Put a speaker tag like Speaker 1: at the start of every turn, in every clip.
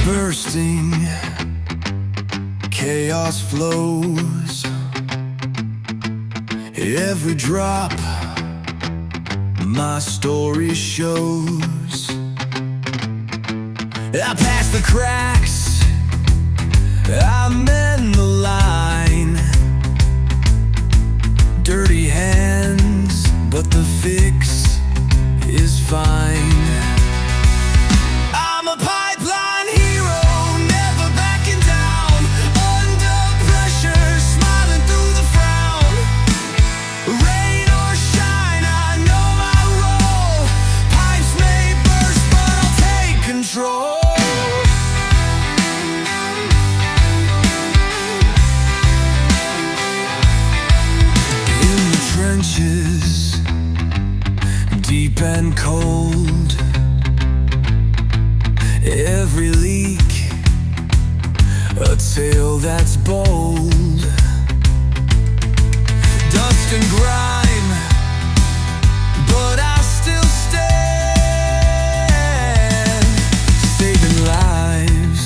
Speaker 1: bursting, chaos flows. Every drop my story shows. I pass the cracks, I mend the line. Dirty hands, but the fix is fine. I'm a pipeline hero, never backing down. Under pressure, smiling through the frown. Rain or shine, I know my role. Pipes may burst, but I'll take control. Trenches, deep and cold. Every leak, a tale that's bold. Dust and grime, but I'll still stand. Saving lives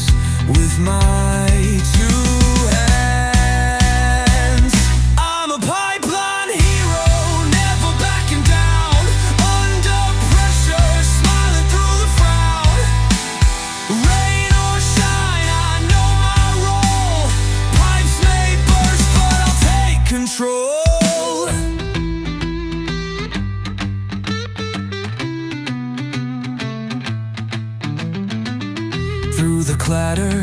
Speaker 1: with my two hands. I'm a pipeline hero, never backing down. Under pressure, smiling through the frown. Rain or shine, I know my role. Pipes may burst, but I'll take control. Through the clatter,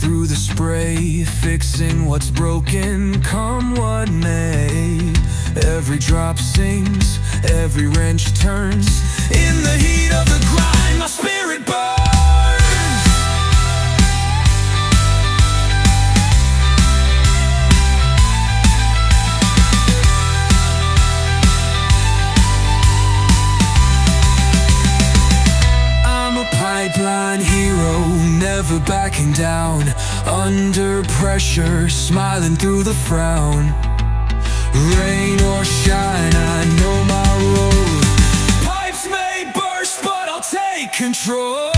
Speaker 1: through the spray, fixing what's broken, come what may. Every drop sings, every wrench turns. In the heat of the grind, my spirit burns. I'm a pipeline hero, never backing down. Under pressure, smiling through the frown. Rain or shine, I know my role. Pipes may burst, but I'll take control.